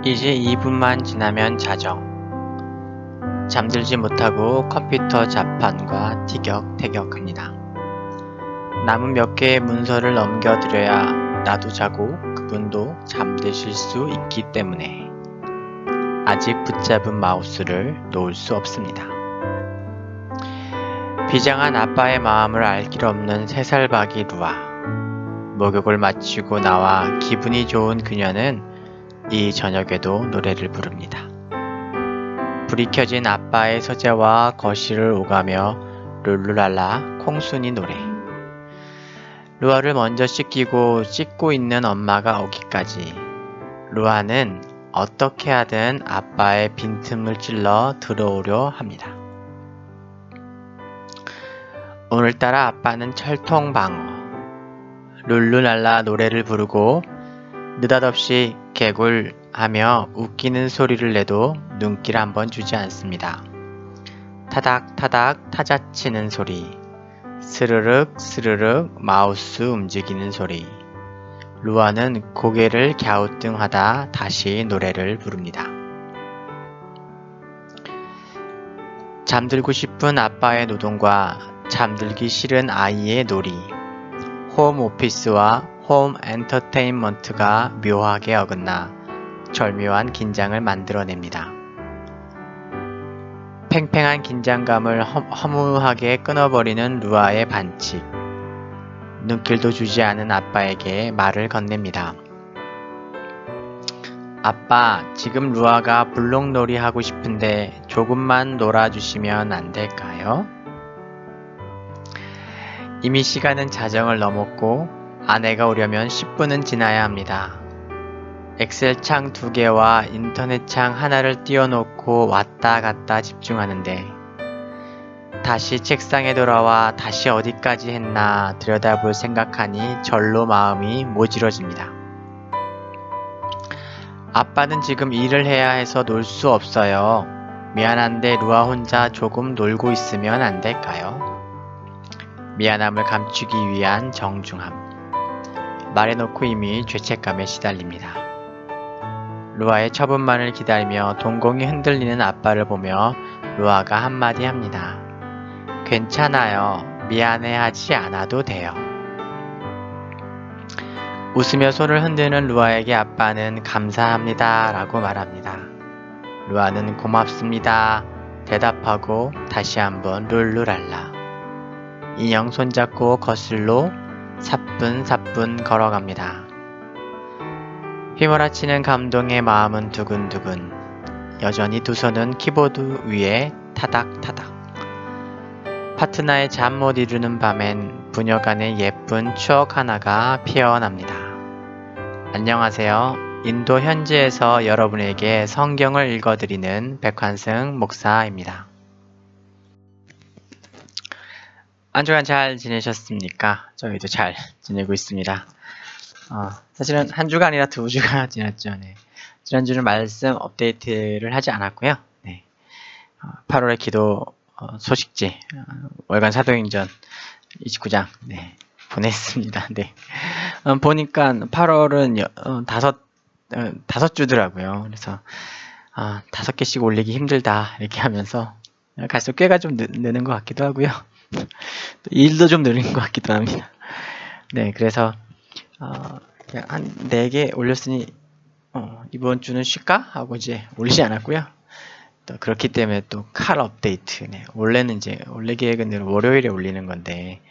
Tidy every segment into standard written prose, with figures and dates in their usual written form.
이제 2분만 지나면 자정. 잠들지 못하고 컴퓨터 자판과 티격태격합니다. 남은 몇 개의 문서를 넘겨드려야 나도 자고 그분도 잠드실 수 있기 때문에 아직 붙잡은 마우스를 놓을 수 없습니다. 비장한 아빠의 마음을 알 길 없는 3살박이 루아. 목욕을 마치고 나와 기분이 좋은 그녀는 이 저녁에도 노래를 부릅니다. 불이 켜진 아빠의 서재와 거실을 오가며 룰루랄라 콩순이 노래. 루아를 먼저 씻고 있는 엄마가 오기까지 루아는 어떻게 하든 아빠의 빈틈을 찔러 들어오려 합니다. 오늘따라 아빠는 철통방어. 룰루랄라 노래를 부르고 느닷없이 개굴하며 웃기는 소리를 내도 눈길 한번 주지 않습니다. 타닥타닥 타자치는 소리, 스르륵 스르륵 마우스 움직이는 소리. 루아는 고개를 갸우뚱하다 다시 노래를 부릅니다. 잠들고 싶은 아빠의 노동과 잠들기 싫은 아이의 놀이. 홈 오피스와 홈 엔터테인먼트가 묘하게 어긋나 절묘한 긴장을 만들어냅니다. 팽팽한 긴장감을 허무하게 끊어버리는 루아의 반칙. 눈길도 주지 않은 아빠에게 말을 건넵니다. 아빠, 지금 루아가 블록놀이 하고 싶은데 조금만 놀아주시면 안 될까요? 이미 시간은 자정을 넘었고 아내가 오려면 10분은 지나야 합니다. 엑셀 창 2개와 인터넷 창 하나를 띄워놓고 왔다 갔다 집중하는데 다시 책상에 돌아와 다시 어디까지 했나 들여다볼 생각하니 절로 마음이 모질어집니다. 아빠는 지금 일을 해야 해서 놀 수 없어요. 미안한데 루아 혼자 조금 놀고 있으면 안 될까요? 미안함을 감추기 위한 정중함. 말해놓고 이미 죄책감에 시달립니다. 루아의 처분만을 기다리며 동공이 흔들리는 아빠를 보며 루아가 한마디 합니다. 괜찮아요. 미안해하지 않아도 돼요. 웃으며 손을 흔드는 루아에게 아빠는 감사합니다 라고 말합니다. 루아는 고맙습니다 대답하고 다시 한번 룰루랄라. 인형 손잡고 거실로 사뿐사뿐 걸어갑니다. 휘몰아치는 감동의 마음은 두근두근. 여전히 두 손은 키보드 위에 타닥타닥. 파트너의 잠 못 이루는 밤엔 부녀간의 예쁜 추억 하나가 피어납니다. 안녕하세요. 인도 현지에서 여러분에게 성경을 읽어드리는 백환승 목사입니다. 한 주간 잘 지내셨습니까? 저희도 잘 지내고 있습니다. 사실은 한 주가 아니라 2주가 지났죠. 네. 지난주는 말씀 업데이트를 하지 않았고요. 네. 8월의 기도 소식지 월간 사도행전 29장 네. 보냈습니다. 네. 보니까 8월은 다섯 주더라고요. 그래서 5개씩 올리기 힘들다 이렇게 하면서 갈수록 꾀가 좀 느는 것 같기도 하고요. 일도 좀 느린 것 같기도 합니다. 네, 그래서 그냥 한 4개 올렸으니 이번 주는 쉴까? 하고 이제 올리지 않았고요. 또 그렇기 때문에 또 칼 업데이트. 네, 원래 계획은 월요일에 올리는 건데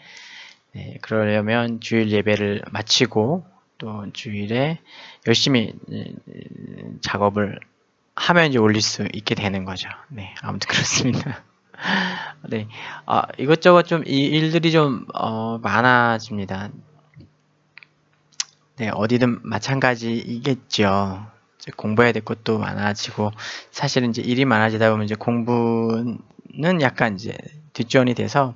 네, 그러려면 주일 예배를 마치고 또 주일에 열심히 작업을 하면 이제 올릴 수 있게 되는 거죠. 네, 아무튼 그렇습니다. 네, 이것저것 좀 일들이 좀 많아집니다. 네, 어디든 마찬가지이겠죠. 이제 공부해야 될 것도 많아지고 사실은 이제 일이 많아지다 보면 이제 공부는 약간 이제 뒷전이 돼서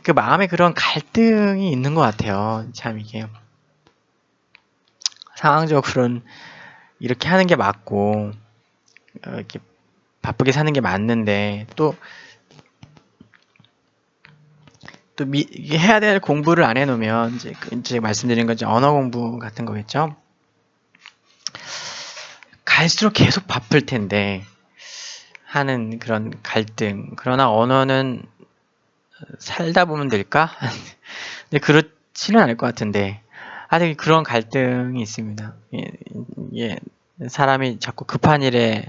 그 마음에 그런 갈등이 있는 것 같아요. 참 이게 상황적으로는 이렇게 하는 게 맞고 이렇게 바쁘게 사는 게 맞는데 또 해야 될 공부를 안 해놓으면 이제 말씀드린 건 이제 언어 공부 같은 거겠죠. 갈수록 계속 바쁠 텐데 하는 그런 갈등. 그러나 언어는 살다 보면 될까? 근데 그렇지는 않을 것 같은데 아직 그런 갈등이 있습니다. 예, 사람이 자꾸 급한 일에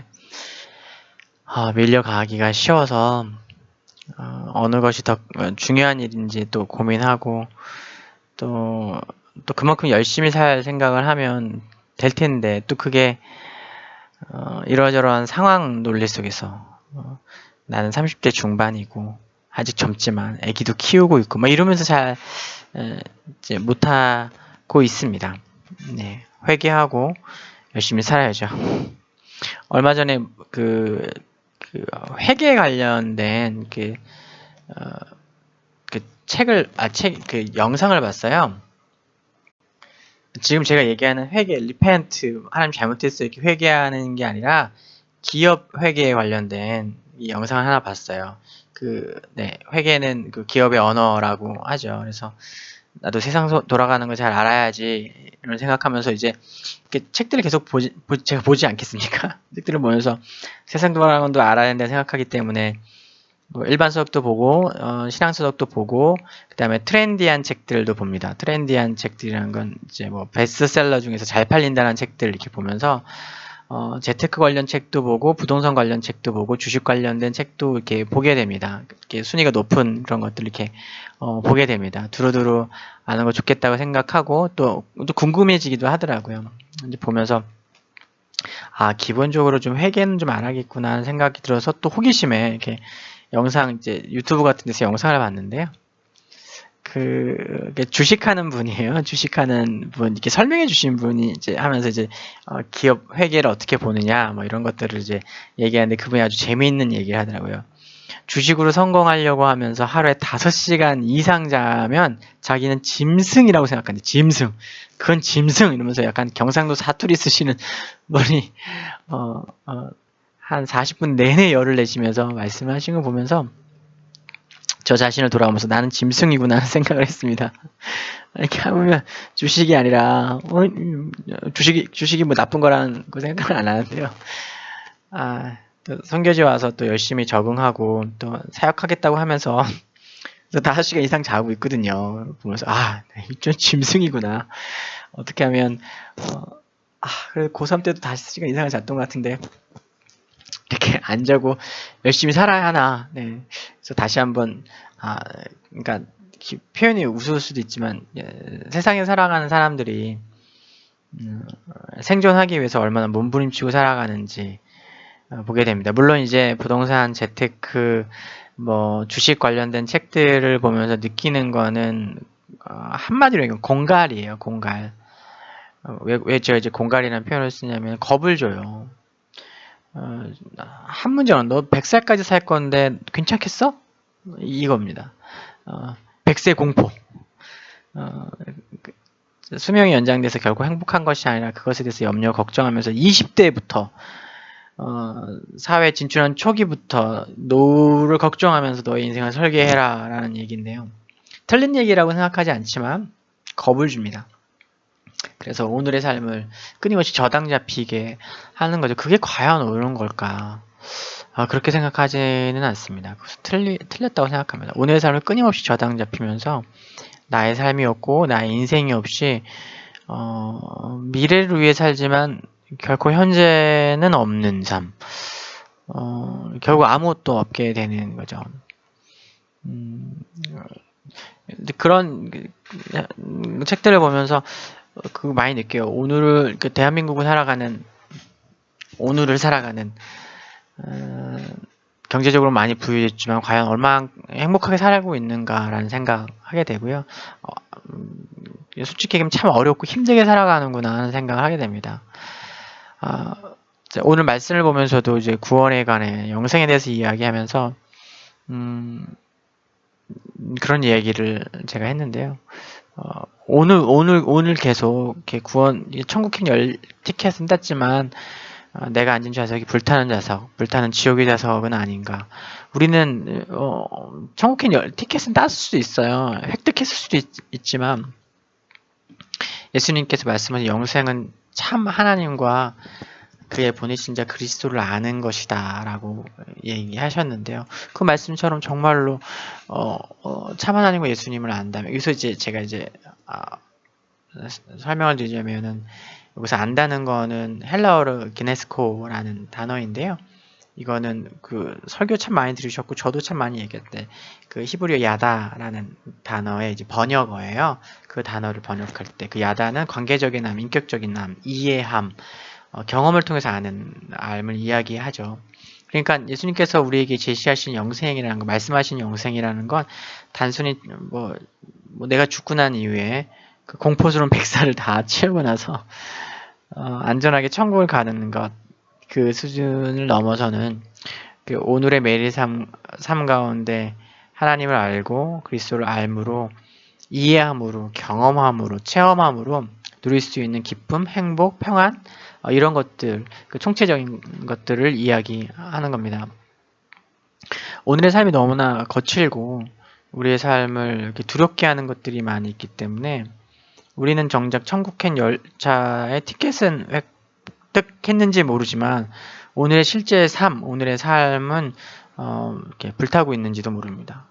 밀려가기가 쉬워서 어느 것이 더 중요한 일인지 또 고민하고 또 그만큼 열심히 살 생각을 하면 될 텐데 또 그게 이러저러한 상황 논리 속에서 나는 30대 중반이고 아직 젊지만 아기도 키우고 있고 막 이러면서 잘 이제 못하고 있습니다. 네, 회개하고 열심히 살아야죠. 얼마 전에 그 회계 관련된 어, 그 영상을 봤어요. 지금 제가 얘기하는 회계, 리펜트, 하나님 잘못했어요. 이렇게 회개하는 게 아니라 기업 회계에 관련된 이 영상을 하나 봤어요. 회계는 그 기업의 언어라고 하죠. 그래서 나도 세상 돌아가는 걸 잘 알아야지 이런 생각하면서 이제 책들을 계속 제가 보지 않겠습니까? 책들을 보면서 세상 돌아가는 것도 알아야 된다 생각하기 때문에 뭐 일반 서적도 보고 신앙 서적도 보고 그다음에 트렌디한 책들도 봅니다. 트렌디한 책들이라는 건 이제 뭐 베스트셀러 중에서 잘 팔린다는 책들 이렇게 보면서 재테크 관련 책도 보고 부동산 관련 책도 보고 주식 관련된 책도 이렇게 보게 됩니다. 이렇게 순위가 높은 그런 것들 이렇게 보게 됩니다. 두루두루 아는 거 좋겠다고 생각하고 또 궁금해지기도 하더라고요. 이제 보면서 기본적으로 좀 회계는 좀 알아야겠구나 하는 생각이 들어서 또 호기심에 이렇게 영상 이제 유튜브 같은 데서 영상을 봤는데요. 주식하는 분이에요. 주식하는 분 이렇게 설명해 주신 분이 이제 하면서 이제 기업 회계를 어떻게 보느냐 뭐 이런 것들을 이제 얘기하는데 그분이 아주 재미있는 얘기를 하더라고요. 주식으로 성공하려고 하면서 하루에 5시간 이상 자면 자기는 짐승이라고 생각하는데 짐승. 그건 짐승 이러면서 약간 경상도 사투리 쓰시는 분이 한 40분 내내 열을 내시면서 말씀하신 걸 보면서 저 자신을 돌아보면서 나는 짐승이구나 하는 생각을 했습니다. 이렇게 하면 주식이 아니라 주식이 뭐 나쁜 거라는 거 생각을 안 하는데요. 또 선교지 와서 또 열심히 적응하고 또 사역하겠다고 하면서 5시간 이상 자고 있거든요. 보면서 좀 짐승이구나. 어떻게 하면 그래도 고3 때도 5시간 이상을 잤던 것 같은데 이렇게 안 자고 열심히 살아야 하나. 네. 그래서 다시 한번 그러니까 표현이 우스울 수도 있지만 세상에 살아가는 사람들이 생존하기 위해서 얼마나 몸부림치고 살아가는지 보게 됩니다. 물론 이제 부동산, 재테크, 뭐 주식 관련된 책들을 보면서 느끼는 거는 한마디로 이건 공갈이에요. 공갈. 왜 제가 이제 공갈이라는 표현을 쓰냐면 겁을 줘요. 한 문제는 너 100살까지 살 건데 괜찮겠어? 이겁니다. 100세 공포. 수명이 연장돼서 결국 행복한 것이 아니라 그것에 대해서 염려 걱정하면서 20대부터 사회 진출한 초기부터 노후를 걱정하면서 너의 인생을 설계해라 라는 얘기인데요. 틀린 얘기라고 생각하지 않지만 겁을 줍니다. 그래서 오늘의 삶을 끊임없이 저당 잡히게 하는 거죠. 그게 과연 옳은 걸까? 그렇게 생각하지는 않습니다. 틀렸다고 생각합니다. 오늘의 삶을 끊임없이 저당 잡히면서 나의 삶이 없고 나의 인생이 없이 미래를 위해 살지만 결코 현재는 없는 삶. 결국 아무것도 없게 되는 거죠. 그런 책들을 보면서 그거 많이 느껴요. 대한민국을 살아가는 오늘을 살아가는 경제적으로 많이 부유했지만 과연 얼마나 행복하게 살고 있는가라는 생각하게 되고요. 솔직히 참 어렵고 힘들게 살아가는구나 하는 생각을 하게 됩니다. 오늘 말씀을 보면서도 이제 구원에 관해 영생에 대해서 이야기하면서 그런 얘기를 제가 했는데요. 오늘 계속 이렇게 천국행 티켓은 땄지만 내가 앉은 좌석이 불타는 좌석, 불타는 지옥의 좌석은 아닌가. 우리는 천국행 티켓은 땄을 수도 있어요. 획득했을 수도 있지만 예수님께서 말씀하신 영생은 참 하나님과 그의 보내신 자 그리스도를 아는 것이다 라고 얘기하셨는데요. 그 말씀처럼 정말로 참 하나님과 예수님을 안다면, 여기서 이제 제가 이제 설명을 드리자면은, 여기서 안다는 거는 헬라어로 기네스코라는 단어인데요. 이거는 그 설교 참 많이 들으셨고 저도 참 많이 얘기했대. 그 히브리어 야다라는 단어의 이제 번역어예요. 그 단어를 번역할 때 그 야다는 관계적인 남, 인격적인 남, 이해함, 경험을 통해서 아는 알을 이야기하죠. 그러니까 예수님께서 우리에게 제시하신 영생이라는 거, 말씀하신 영생이라는 건 단순히 뭐 내가 죽고 난 이후에 그 공포스러운 백사를 다 채우고 나서 안전하게 천국을 가는 것, 그 수준을 넘어서는 그 오늘의 매일 삶 가운데 하나님을 알고 그리스도를 알므로, 이해함으로, 경험함으로, 체험함으로 누릴 수 있는 기쁨, 행복, 평안, 이런 것들, 그 총체적인 것들을 이야기하는 겁니다. 오늘의 삶이 너무나 거칠고 우리의 삶을 이렇게 두렵게 하는 것들이 많이 있기 때문에 우리는 정작 천국행 열차의 티켓은 획득했는지 모르지만 오늘의 실제 삶, 오늘의 삶은 이렇게 불타고 있는지도 모릅니다.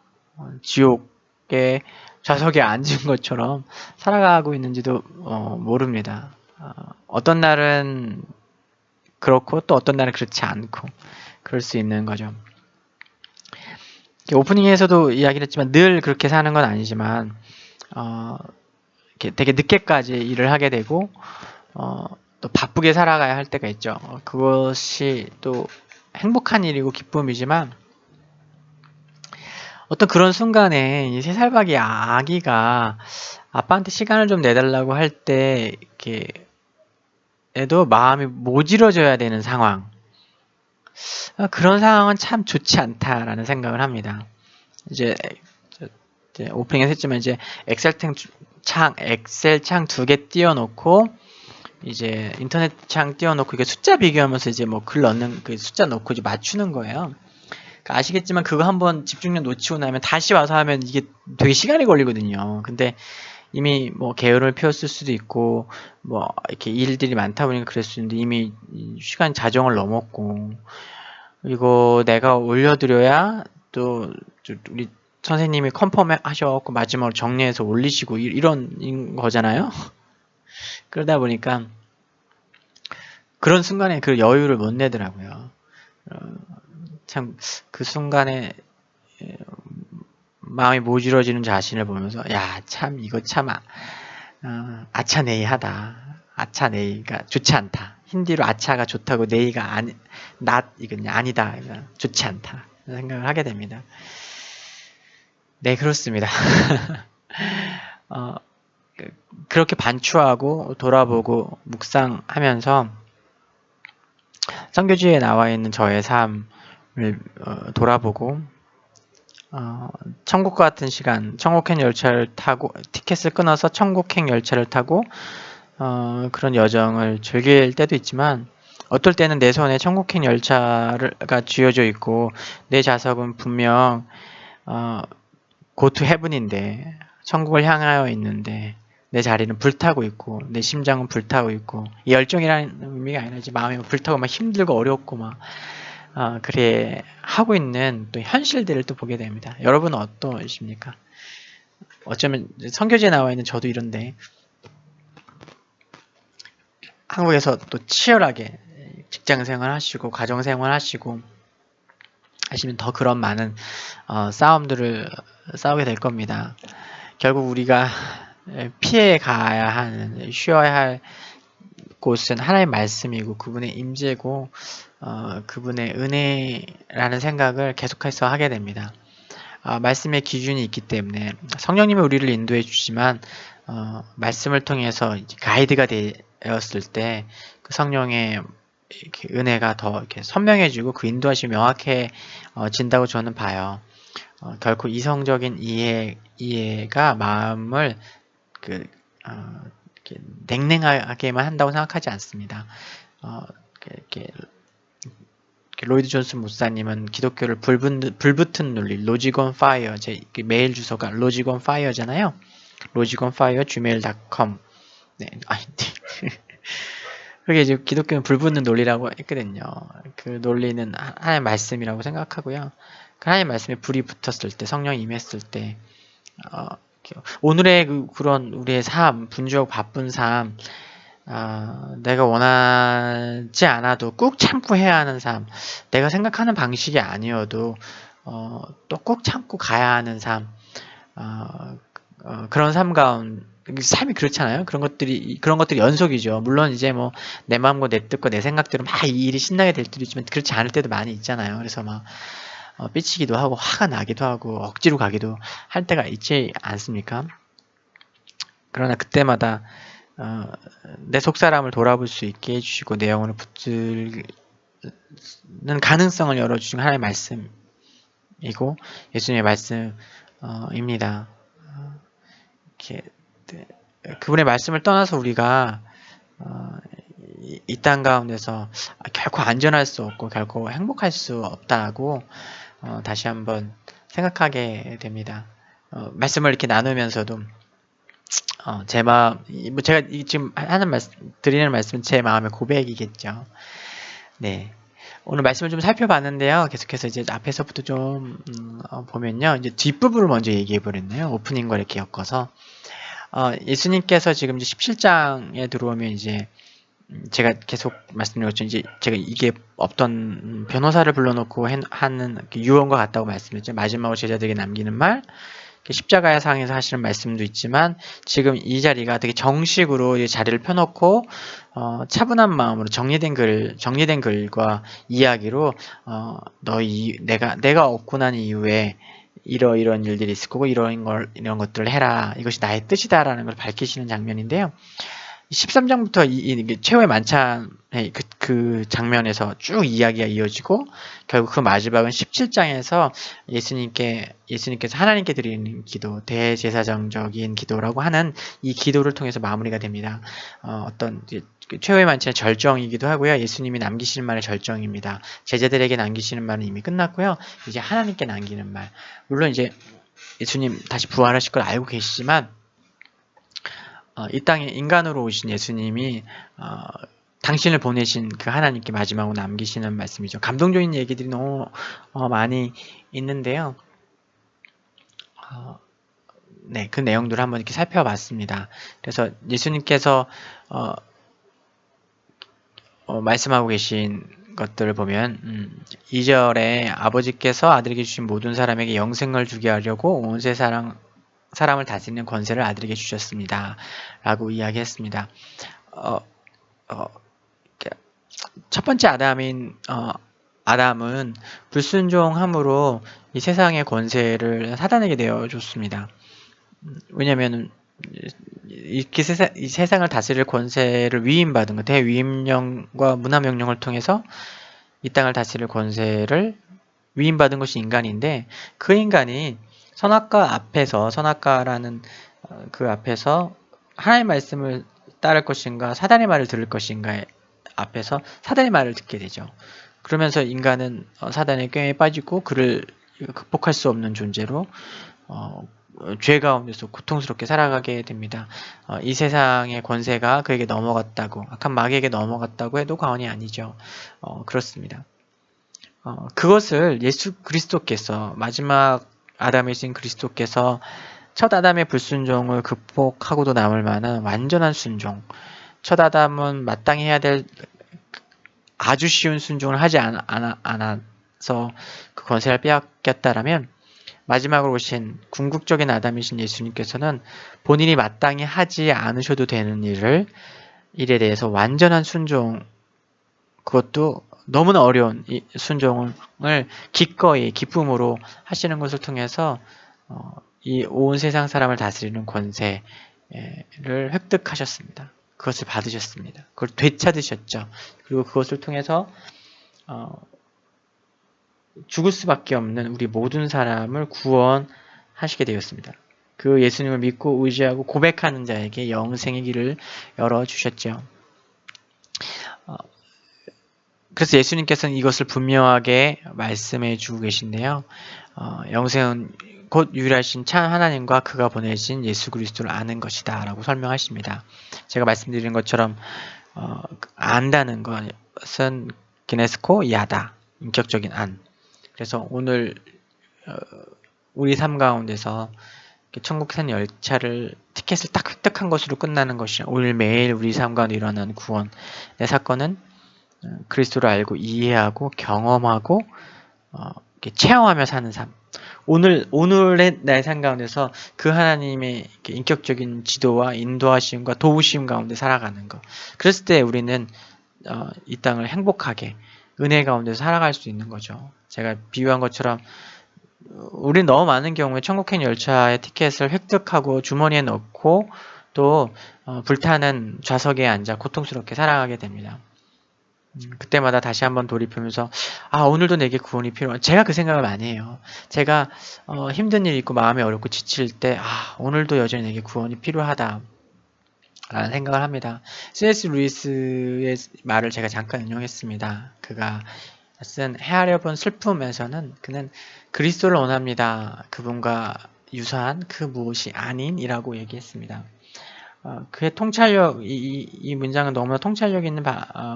지옥의 좌석에 앉은 것처럼 살아가고 있는지도 모릅니다. 어떤 날은 그렇고 또 어떤 날은 그렇지 않고 그럴 수 있는 거죠. 오프닝에서도 이야기를 했지만 늘 그렇게 사는 건 아니지만 이렇게 되게 늦게까지 일을 하게 되고 또 바쁘게 살아가야 할 때가 있죠. 그것이 또 행복한 일이고 기쁨이지만 어떤 그런 순간에 이 3살박이 아기가 아빠한테 시간을 좀 내달라고 할 때 이렇게 애도 마음이 모질어져야 되는 상황, 그런 상황은 참 좋지 않다라는 생각을 합니다. 이제 오프닝에서 했지만 이제 엑셀 창 2개 띄워놓고 이제 인터넷 창 띄워놓고 이게 숫자 비교하면서 이제 뭐 글 넣는 그 숫자 넣고 이제 맞추는 거예요. 그러니까 아시겠지만 그거 한번 집중력 놓치고 나면 다시 와서 하면 이게 되게 시간이 걸리거든요. 근데 이미 뭐 게으름을 피웠을 수도 있고 뭐 이렇게 일들이 많다 보니까 그럴 수 있는데 이미 시간 자정을 넘었고, 이거 내가 올려드려야 또 우리 선생님이 컨펌 하셔갖고 마지막으로 정리해서 올리시고 이런 거잖아요. 그러다 보니까 그런 순간에 그 여유를 못 내더라고요. 참 그 순간에 마음이 모질어지는 자신을 보면서 야, 참 이거 참 아차네이하다. 아차네이가 좋지 않다. 힌디로 아차가 좋다고 네이가 이건 아니다. 좋지 않다. 생각을 하게 됩니다. 네, 그렇습니다. 그렇게 반추하고 돌아보고 묵상하면서 선교지에 나와 있는 저의 삶을 돌아보고 천국과 같은 시간, 천국행 열차를 타고 티켓을 끊어서 천국행 열차를 타고 그런 여정을 즐길 때도 있지만 어떨 때는 내 손에 천국행 열차가 쥐어져 있고 내 좌석은 분명 go to heaven인데, 천국을 향하여 있는데 내 자리는 불타고 있고 내 심장은 불타고 있고, 이 열정이라는 의미가 아니라 이제 마음이 불타고 막 힘들고 어렵고 막 그래 하고 있는 또 현실들을 또 보게 됩니다. 여러분은 어떠십니까? 어쩌면 선교지에 나와 있는 저도 이런데 한국에서 또 치열하게 직장생활 하시고 가정생활 하시고 하시면 더 그런 많은 싸움들을 싸우게 될 겁니다. 결국 우리가 피해 가야 하는, 쉬어야 할 곳은 하나님의 말씀이고 그분의 임재고 그분의 은혜라는 생각을 계속해서 하게 됩니다. 말씀의 기준이 있기 때문에 성령님이 우리를 인도해 주지만 말씀을 통해서 가이드가 되었을 때 그 성령의 이렇게 은혜가 더 이렇게 선명해지고 그 인도하심이 명확해진다고 저는 봐요. 결코 이성적인 이해가 마음을 이렇게 냉랭하게만 한다고 생각하지 않습니다. 이렇게 로이드 존슨 목사님은 기독교를 불붙은 논리, 로직 온 파이어, 제 메일 주소가 로직 온 파이어잖아요. 로직 온 파이어 gmail.com. 네, 그게 이제 기독교는 불붙는 논리라고 했거든요. 그 논리는 하나님의 말씀이라고 생각하고요. 그 하나님의 말씀에 불이 붙었을 때, 성령이 임했을 때, 오늘의 그런 우리의 삶, 분주하고 바쁜 삶, 내가 원하지 않아도 꾹 참고 해야 하는 삶, 내가 생각하는 방식이 아니어도 또 꾹 참고 가야 하는 삶, 그런 삶 가운데 삶이 그렇잖아요. 그런 것들이 연속이죠. 물론 이제 뭐 내 마음과 내 뜻과 내 생각대로 막 이 일이 신나게 될 때도 있지만 그렇지 않을 때도 많이 있잖아요. 그래서 막 삐치기도 하고 화가 나기도 하고 억지로 가기도 할 때가 있지 않습니까? 그러나 그때마다 내 속사람을 돌아볼 수 있게 해주시고 내 영혼을 붙들는 가능성을 열어주신 하나님의 말씀이고 예수님의 말씀입니다. 이렇게 그분의 말씀을 떠나서 우리가 이 땅 가운데서 결코 안전할 수 없고 결코 행복할 수 없다고 다시 한번 생각하게 됩니다. 말씀을 이렇게 나누면서도 제 마음, 뭐 제가 지금 드리는 말씀은 제 마음의 고백이겠죠. 네. 오늘 말씀을 좀 살펴봤는데요. 계속해서 이제 앞에서부터 좀 보면요. 이제 뒷부분을 먼저 얘기해 버렸네요. 오프닝과 이렇게 엮어서. 예수님께서 지금 이제 17장에 들어오면 이제 제가 계속 말씀드린 것처럼 이제 제가 이게 없던 변호사를 불러놓고 하는 유언과 같다고 말씀했죠. 마지막으로 제자들에게 남기는 말, 십자가의 상에서 하시는 말씀도 있지만 지금 이 자리가 되게 정식으로 이 자리를 펴놓고 차분한 마음으로 정리된 글과 이야기로 내가 없고 난 이후에 이런 일들이 있을 거고 이런 것들을 해라. 이것이 나의 뜻이다라는 걸 밝히시는 장면인데요. 13장부터 최후의 만찬의 그 장면에서 쭉 이야기가 이어지고 결국 그 마지막은 17장에서 예수님께서 하나님께 드리는 기도, 대제사장적인 기도라고 하는 이 기도를 통해서 마무리가 됩니다. 어떤 최후의 만찬의 절정이기도 하고요. 예수님이 남기시는 말의 절정입니다. 제자들에게 남기시는 말은 이미 끝났고요. 이제 하나님께 남기는 말. 물론 이제 예수님 다시 부활하실 걸 알고 계시지만 이 땅에 인간으로 오신 예수님이 당신을 보내신 그 하나님께 마지막으로 남기시는 말씀이죠. 감동적인 얘기들이 너무 많이 있는데요. 네, 그 내용들을 한번 이렇게 살펴봤습니다. 그래서 예수님께서 말씀하고 계신 것들을 보면 2절에 아버지께서 아들에게 주신 모든 사람에게 영생을 주게 하려고 온 사람을 다스리는 권세를 아들에게 주셨습니다. 라고 이야기했습니다. 첫 번째 아담은 불순종함으로 이 세상의 권세를 사단에게 내어줬습니다. 왜냐하면 이 세상을 다스릴 권세를 위임받은 것, 대위임령과 문화명령을 통해서 이 땅을 다스릴 권세를 위임받은 것이 인간인데 그 인간이 선악과라는 그 앞에서 하나님의 말씀을 따를 것인가 사단의 말을 들을 것인가 앞에서 사단의 말을 듣게 되죠. 그러면서 인간은 사단의 꾀에 빠지고 그를 극복할 수 없는 존재로 죄 가운데서 고통스럽게 살아가게 됩니다. 이 세상의 권세가 그에게 넘어갔다고, 악한 마귀에게 넘어갔다고 해도 과언이 아니죠. 그렇습니다. 그것을 예수 그리스도께서 마지막 아담이신 그리스도께서 첫 아담의 불순종을 극복하고도 남을 만한 완전한 순종, 첫 아담은 마땅히 해야 될 아주 쉬운 순종을 하지 않아서 그 권세를 빼앗겼다라면 마지막으로 오신 궁극적인 아담이신 예수님께서는 본인이 마땅히 하지 않으셔도 되는 일에 대해서 완전한 순종, 그것도 너무나 어려운 이 순종을 기꺼이 기쁨으로 하시는 것을 통해서 이 온 세상 사람을 다스리는 권세를 획득하셨습니다. 그것을 받으셨습니다. 그걸 되찾으셨죠. 그리고 그것을 통해서 죽을 수밖에 없는 우리 모든 사람을 구원하시게 되었습니다. 그 예수님을 믿고 의지하고 고백하는 자에게 영생의 길을 열어주셨죠. 그래서 예수님께서는 이것을 분명하게 말씀해 주고 계신데요. 영생은 곧 유일하신 참 하나님과 그가 보내신 예수 그리스도를 아는 것이다 라고 설명하십니다. 제가 말씀드린 것처럼 안다는 것은 기네스코 야다, 인격적인 안. 그래서 오늘 우리 삶 가운데서 천국산 열차를 티켓을 딱 획득한 것으로 끝나는 것이 오늘 매일 우리 삶 가운데 일어나는 구원. 내 사건은 그리스도를 알고 이해하고 경험하고 체험하며 사는 삶. 오늘의 나의 삶 가운데서 그 하나님의 인격적인 지도와 인도하심과 도우심 가운데 살아가는 것. 그랬을 때 우리는 이 땅을 행복하게 은혜 가운데서 살아갈 수 있는 거죠. 제가 비유한 것처럼 우린 너무 많은 경우에 천국행 열차의 티켓을 획득하고 주머니에 넣고 또 불타는 좌석에 앉아 고통스럽게 살아가게 됩니다. 그때마다 다시 한번 돌이키면서 오늘도 내게 구원이 필요한, 제가 그 생각을 많이 해요. 제가 힘든 일 있고 마음이 어렵고 지칠 때 오늘도 여전히 내게 구원이 필요하다 라는 생각을 합니다. C.S. 루이스의 말을 제가 잠깐 인용했습니다. 그가 쓴 헤아려 본 슬픔에서는 그는 그리스도를 원합니다. 그분과 유사한 그 무엇이 아닌이라고 얘기했습니다. 그의 통찰력, 이 문장은 너무나 통찰력 있는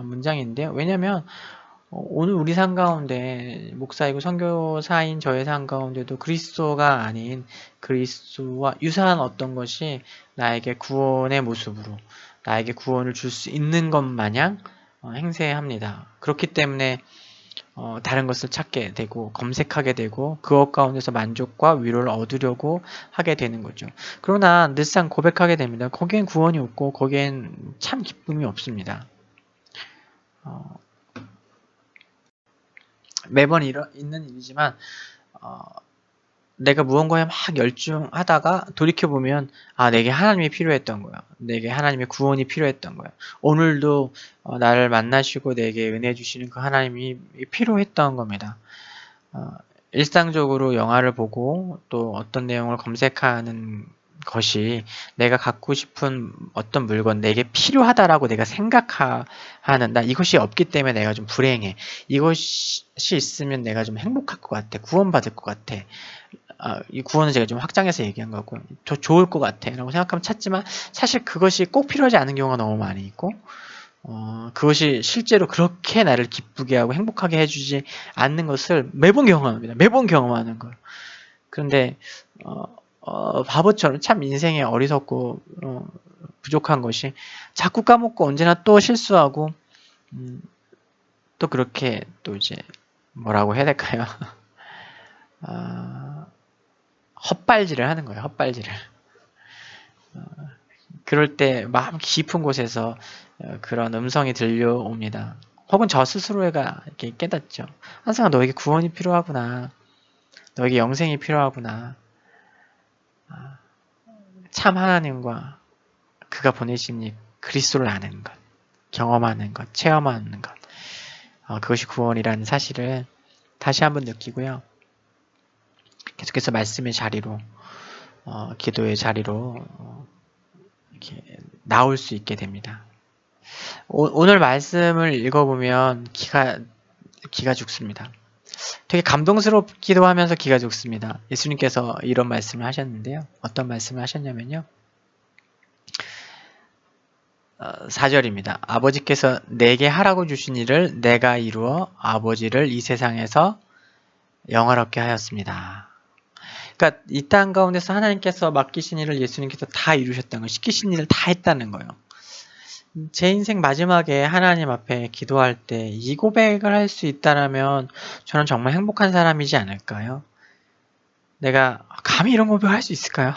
문장인데요. 왜냐하면 오늘 우리 삶 가운데 목사이고 선교사인 저의 삶 가운데도 그리스도가 아닌 그리스도와 유사한 어떤 것이 나에게 구원의 모습으로 나에게 구원을 줄 수 있는 것 마냥 행세합니다. 그렇기 때문에 다른 것을 찾게 되고 검색하게 되고 그것 가운데서 만족과 위로를 얻으려고 하게 되는 거죠. 그러나 늘상 고백하게 됩니다. 거기엔 구원이 없고 거기엔 참 기쁨이 없습니다. 매번 있는 일이지만 내가 무언가에 막 열중하다가 돌이켜보면 내게 하나님이 필요했던 거야. 내게 하나님의 구원이 필요했던 거야. 오늘도 나를 만나시고 내게 은혜 주시는 그 하나님이 필요했던 겁니다. 일상적으로 영화를 보고 또 어떤 내용을 검색하는 것이 내가 갖고 싶은 어떤 물건, 내게 필요하다라고 내가 생각하는, 나 이것이 없기 때문에 내가 좀 불행해. 이것이 있으면 내가 좀 행복할 것 같아. 구원받을 것 같아. 이 구원은 제가 좀 확장해서 얘기한 거고, 좋을 것 같아. 라고 생각하면 찾지만, 사실 그것이 꼭 필요하지 않은 경우가 너무 많이 있고, 그것이 실제로 그렇게 나를 기쁘게 하고 행복하게 해주지 않는 것을 매번 경험합니다. 매번 경험하는 걸. 그런데, 바보처럼 참 인생에 어리석고, 부족한 것이 자꾸 까먹고 언제나 또 실수하고, 또 그렇게 또 이제, 뭐라고 해야 될까요? 헛발질을 하는 거예요. 헛발질을. 그럴 때 마음 깊은 곳에서 그런 음성이 들려옵니다. 혹은 저 스스로가 이렇게 깨닫죠. 항상 너에게 구원이 필요하구나. 너에게 영생이 필요하구나. 참 하나님과 그가 보내신 이 그리스도를 아는 것, 경험하는 것, 체험하는 것. 그것이 구원이라는 사실을 다시 한번 느끼고요. 계속해서 말씀의 자리로, 기도의 자리로 이렇게 나올 수 있게 됩니다. 오늘 말씀을 읽어보면 기가 죽습니다. 되게 감동스럽기도 하면서 기가 죽습니다. 예수님께서 이런 말씀을 하셨는데요. 어떤 말씀을 하셨냐면요. 4절입니다. 아버지께서 내게 하라고 주신 일을 내가 이루어 아버지를 이 세상에서 영화롭게 하였습니다. 그러니까 이 땅 가운데서 하나님께서 맡기신 일을 예수님께서 다 이루셨다는 거, 시키신 일을 다 했다는 거예요. 제 인생 마지막에 하나님 앞에 기도할 때 이 고백을 할 수 있다라면 저는 정말 행복한 사람이지 않을까요? 내가 감히 이런 고백을 할 수 있을까요?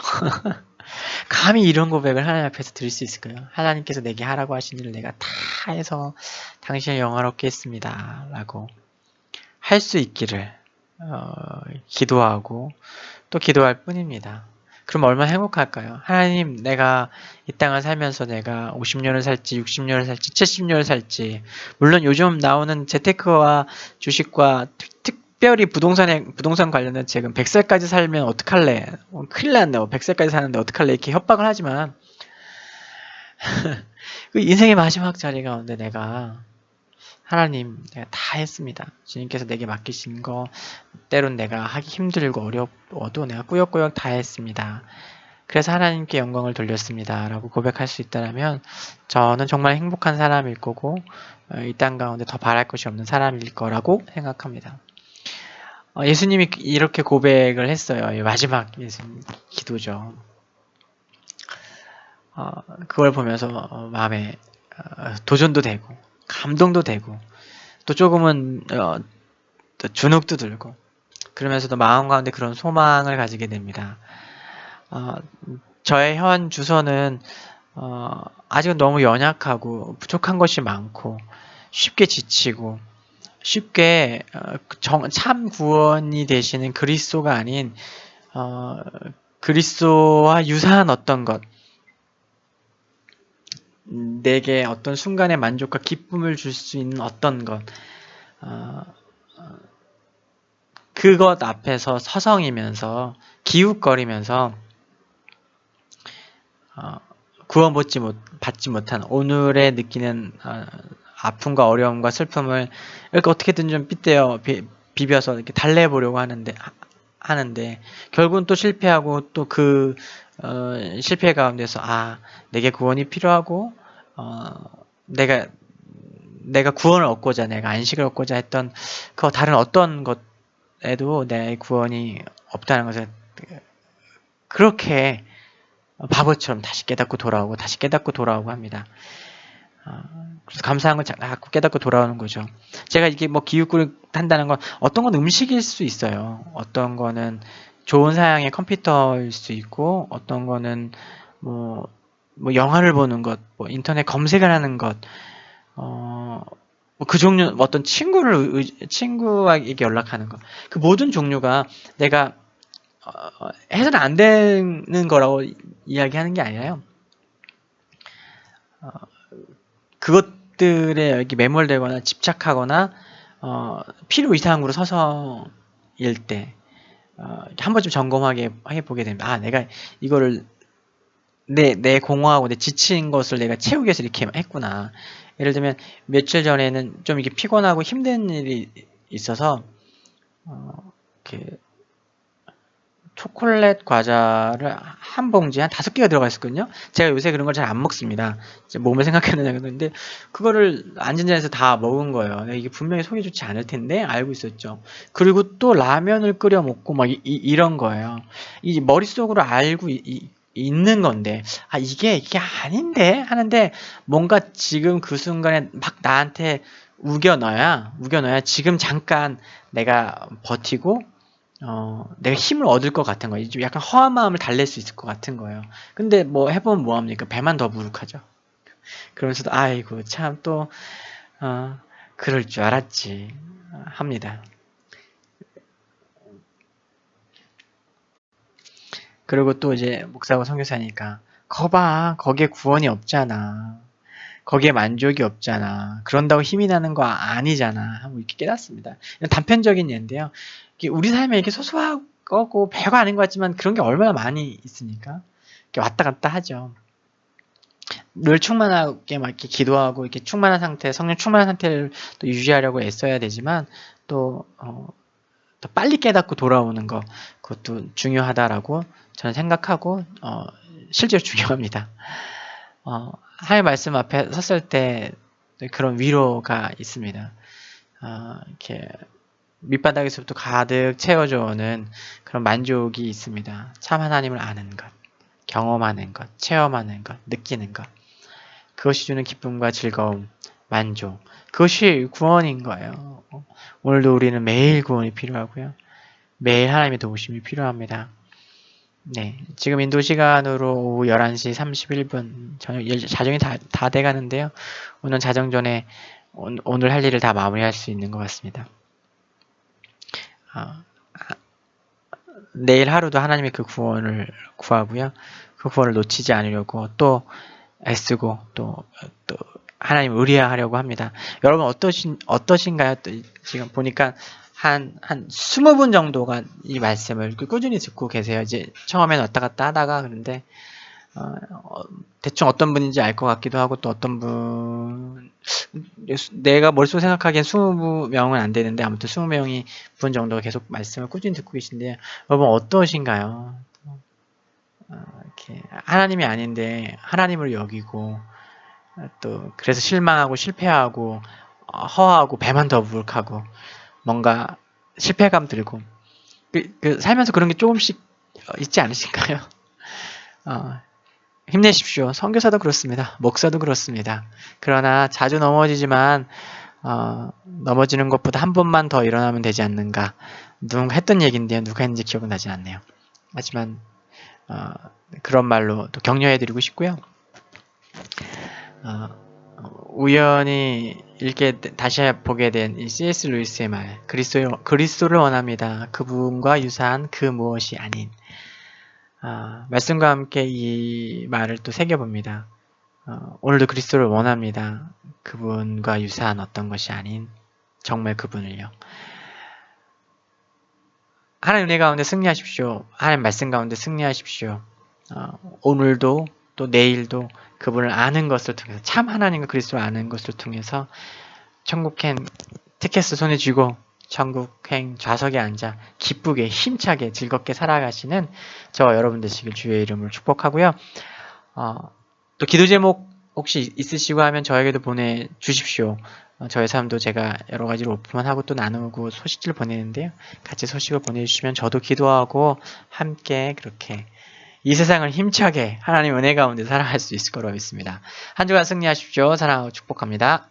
감히 이런 고백을 하나님 앞에서 드릴 수 있을까요? 하나님께서 내게 하라고 하신 일을 내가 다 해서 당신을 영화롭게 했습니다. 라고 할 수 있기를 기도하고 또 기도할 뿐입니다. 그럼 얼마나 행복할까요? 하나님, 내가 이 땅을 살면서 내가 50년을 살지, 60년을 살지, 70년을 살지, 물론 요즘 나오는 재테크와 주식과 특별히 부동산 관련된 책은 100살까지 살면 어떡할래? 큰일 났네. 100살까지 사는데 어떡할래? 이렇게 협박을 하지만 그 인생의 마지막 자리 가운데 내가 하나님, 내가 다 했습니다. 주님께서 내게 맡기신 거 때론 내가 하기 힘들고 어려워도 내가 꾸역꾸역 다 했습니다. 그래서 하나님께 영광을 돌렸습니다. 라고 고백할 수 있다면 저는 정말 행복한 사람일 거고 이 땅 가운데 더 바랄 것이 없는 사람일 거라고 생각합니다. 예수님이 이렇게 고백을 했어요. 마지막 예수님 기도죠. 그걸 보면서 마음에 도전도 되고 감동도 되고 또 조금은 또 주눅도 들고 그러면서도 마음 가운데 그런 소망을 가지게 됩니다. 저의 현 주소는 아직은 너무 연약하고 부족한 것이 많고 쉽게 지치고 쉽게 참 구원이 되시는 그리스도가 아닌 그리스도와 유사한 어떤 것, 내게 어떤 순간의 만족과 기쁨을 줄 수 있는 어떤 것, 그것 앞에서 서성이면서 기웃거리면서 받지 못한 오늘의 느끼는 아픔과 어려움과 슬픔을 이렇게 어떻게든 좀 빗대어 비벼서 이렇게 달래보려고 하는데 결국은 또 실패하고 또 그 실패 가운데서 내게 구원이 필요하고 내가 구원을 얻고자 내가 안식을 얻고자 했던 그 다른 어떤 것에도 내 구원이 없다는 것을 그렇게 바보처럼 다시 깨닫고 돌아오고 합니다. 그래서 감사한 걸 자꾸 깨닫고 돌아오는 거죠. 제가 이게 뭐 기웃구를 한다는 건 어떤 건 음식일 수 있어요. 어떤 거는 좋은 사양의 컴퓨터일 수 있고, 어떤 거는 뭐 영화를 보는 것, 뭐 인터넷 검색을 하는 것, 그 종류 어떤 친구에게 연락하는 것, 그 모든 종류가 내가 해서는 안 되는 거라고 이야기하는 게 아니라요. 그것들에 이렇게 매몰되거나 집착하거나 필요 이상으로 서성일 때 한 번쯤 점검하게 해보게 됩니다. 내가 이거를 내 공허하고 내 지친 것을 내가 채우기 위해서 이렇게 했구나. 예를 들면 며칠 전에는 좀 이게 피곤하고 힘든 일이 있어서 이렇게 초콜릿 과자를 한 봉지에 한 5개가 들어가 있었거든요. 제가 요새 그런 걸 잘 안 먹습니다. 몸을 생각하느냐 그런데 그거를 앉은 자리에서 다 먹은 거예요. 이게 분명히 속이 좋지 않을 텐데 알고 있었죠. 그리고 또 라면을 끓여 먹고 막 이런 거예요. 이 머릿속으로 알고 있는 건데 이게 아닌데 하는데 뭔가 지금 그 순간에 막 나한테 우겨 넣어야 지금 잠깐 내가 버티고 내가 힘을 얻을 것 같은 거예요. 좀 약간 허한 마음을 달랠 수 있을 것 같은 거예요. 근데 뭐 해보면 뭐합니까? 배만 더 부룩하죠. 그러면서도 아이고 참 또 그럴 줄 알았지 합니다. 그리고 또 이제 목사하고 선교사니까 거봐 거기에 구원이 없잖아. 거기에 만족이 없잖아. 그런다고 힘이 나는 거 아니잖아. 하고 이렇게 깨닫습니다. 단편적인 예인데요. 우리 삶에 이렇게 소소하고 별거 아닌 것 같지만 그런 게 얼마나 많이 있으니까 이렇게 왔다 갔다 하죠. 늘 충만하게 막 이렇게 기도하고 이렇게 충만한 상태, 성령 충만한 상태를 또 유지하려고 애써야 되지만 또 빨리 깨닫고 돌아오는 거 그것도 중요하다라고 저는 생각하고 실제로 중요합니다. 하나님 말씀 앞에 섰을 때 그런 위로가 있습니다. 이렇게 밑바닥에서부터 가득 채워져 오는 그런 만족이 있습니다. 참 하나님을 아는 것, 경험하는 것, 체험하는 것, 느끼는 것. 그것이 주는 기쁨과 즐거움, 만족. 그것이 구원인 거예요. 오늘도 우리는 매일 구원이 필요하고요. 매일 하나님의 도우심이 필요합니다. 네, 지금 인도 시간으로 오후 11시 31분 자정이 다 돼가는데요. 오늘 자정 전에 오늘 할 일을 다 마무리할 수 있는 것 같습니다. 내일 하루도 하나님의 그 구원을 구하고요. 그 구원을 놓치지 않으려고 또 애쓰고 또 하나님을 의뢰하려고 합니다. 여러분 어떠신가요? 또 지금 보니까 한 20분 정도가 이 말씀을 꾸준히 듣고 계세요. 이제 처음에는 왔다 갔다 하다가 그런데 대충 어떤 분인지 알 것 같기도 하고 또 어떤 분 내가 머릿속으로 생각하기엔 20명은 안 되는데 아무튼 20분 정도가 계속 말씀을 꾸준히 듣고 계신데요. 여러분 어떠신가요? 이렇게 하나님이 아닌데 하나님으로 여기고 또 그래서 실망하고 실패하고 허하고 배만 더부룩하고 뭔가 실패감 들고 살면서 그런 게 조금씩 있지 않으실까요? 어, 힘내십시오. 선교사도 그렇습니다. 목사도 그렇습니다. 그러나 자주 넘어지지만 넘어지는 것보다 한 번만 더 일어나면 되지 않는가. 누군가 했던 얘기인데요. 누가 했는지 기억은 나지 않네요. 하지만 그런 말로 또 격려해드리고 싶고요. 우연히 다시 보게 된 이 C.S. 루이스의 말, 그리스도를 원합니다. 그분과 유사한 그 무엇이 아닌. 말씀과 함께 이 말을 또 새겨봅니다. 오늘도 그리스도를 원합니다. 그분과 유사한 어떤 것이 아닌 정말 그분을요. 하나님 은혜 가운데 승리하십시오. 하나님 말씀 가운데 승리하십시오. 오늘도 또 내일도 그분을 아는 것을 통해서 참 하나님과 그리스도를 아는 것을 통해서 천국행 티켓을 손에 쥐고 천국행 좌석에 앉아 기쁘게 힘차게 즐겁게 살아가시는 저와 여러분 되시길 주의 이름으로 축복하고요. 또 기도 제목 혹시 있으시고 하면 저에게도 보내주십시오. 저의 삶도 제가 여러 가지로 오픈하고 또 나누고 소식지를 보내는데요. 같이 소식을 보내주시면 저도 기도하고 함께 그렇게 이 세상을 힘차게 하나님 은혜 가운데 살아갈 수 있을 거라고 믿습니다. 한 주간 승리하십시오. 사랑하고 축복합니다.